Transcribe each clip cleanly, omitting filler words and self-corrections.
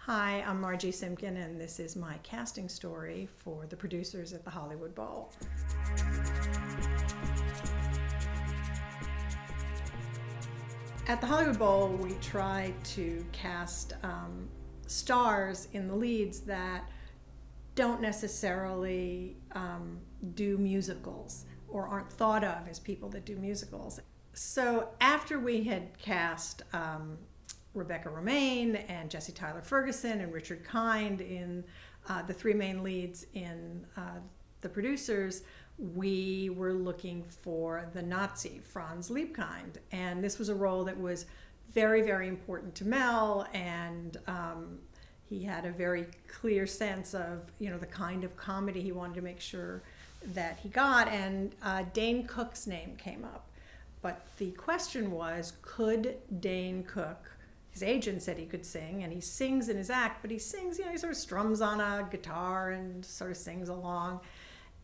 Hi, I'm Margery Simkin, and this is my casting story for the producers at the Hollywood Bowl. At the Hollywood Bowl, we try to cast stars in the leads that don't necessarily do musicals or aren't thought of as people that do musicals. So after we had cast Rebecca Romaine and Jesse Tyler Ferguson and Richard Kind in the three main leads in the producers, we were looking for the Nazi, Franz Liebkind. And this was a role that was very, very important to Mel, and he had a very clear sense of, the kind of comedy he wanted to make sure that he got, and Dane Cook's name came up. But the question was, could Dane Cook, his agent said he could sing, and he sings in his act, but he sings, he sort of strums on a guitar and sort of sings along.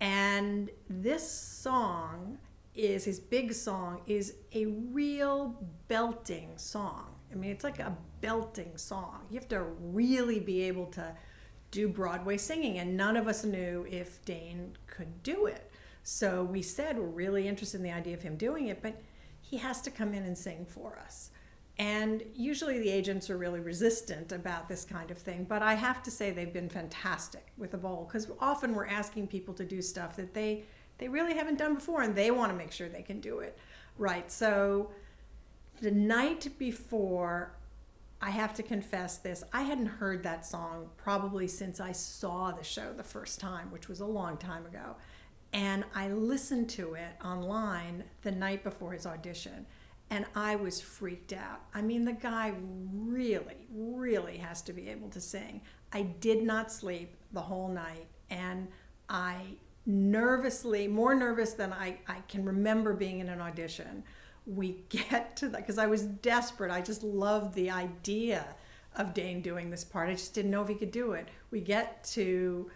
And this song is, his big song, is a real belting song. I mean, it's like a belting song. You have to really be able to do Broadway singing, and none of us knew if Dane could do it. So we said we're really interested in the idea of him doing it, but he has to come in and sing for us. And usually the agents are really resistant about this kind of thing, but I have to say they've been fantastic with the Bowl, because often we're asking people to do stuff that they really haven't done before, and they want to make sure they can do it right. So the night before, I have to confess this, I hadn't heard that song probably since I saw the show the first time, which was a long time ago. And I listened to it online the night before his audition, and I was freaked out. I mean, the guy really, really has to be able to sing. I did not sleep the whole night, and I nervously, more nervous than I can remember being in an audition. We get to that, because I was desperate. I just loved the idea of Dane doing this part. I just didn't know if he could do it. We get to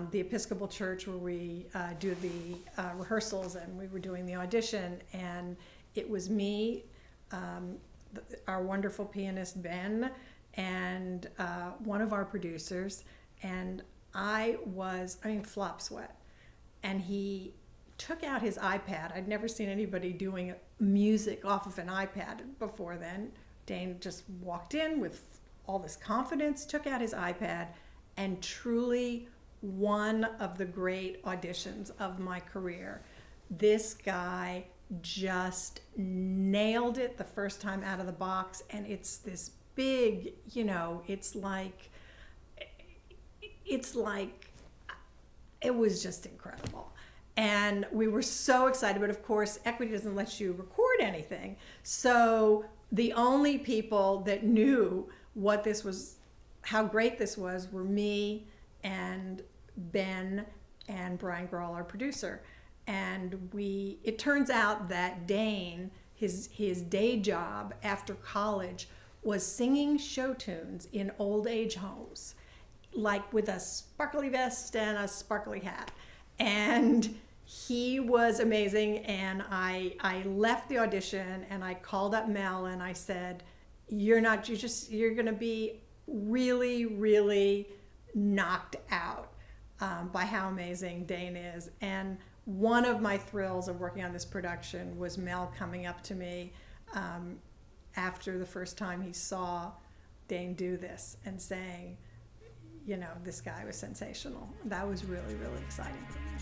the Episcopal Church where we do the rehearsals, and we were doing the audition, and it was me, our wonderful pianist Ben, and one of our producers, and I mean, flop sweat. And he took out his iPad. I'd never seen anybody doing music off of an iPad before then. Dane just walked in with all this confidence, took out his iPad, and truly one of the great auditions of my career. This guy just nailed it the first time out of the box, and it's this big, it's like it was just incredible. And we were so excited, but of course Equity doesn't let you record anything, so the only people that knew what this was, how great this was, were me and Ben and Brian Grohl, our producer. And it turns out that Dane, his day job after college was singing show tunes in old age homes, like with a sparkly vest and a sparkly hat. And he was amazing. And I left the audition, and I called up Mel, and I said, you're going to be really, really knocked out by how amazing Dane is. And one of my thrills of working on this production was Mel coming up to me after the first time he saw Dane do this and saying, this guy was sensational. That was really, really exciting for me.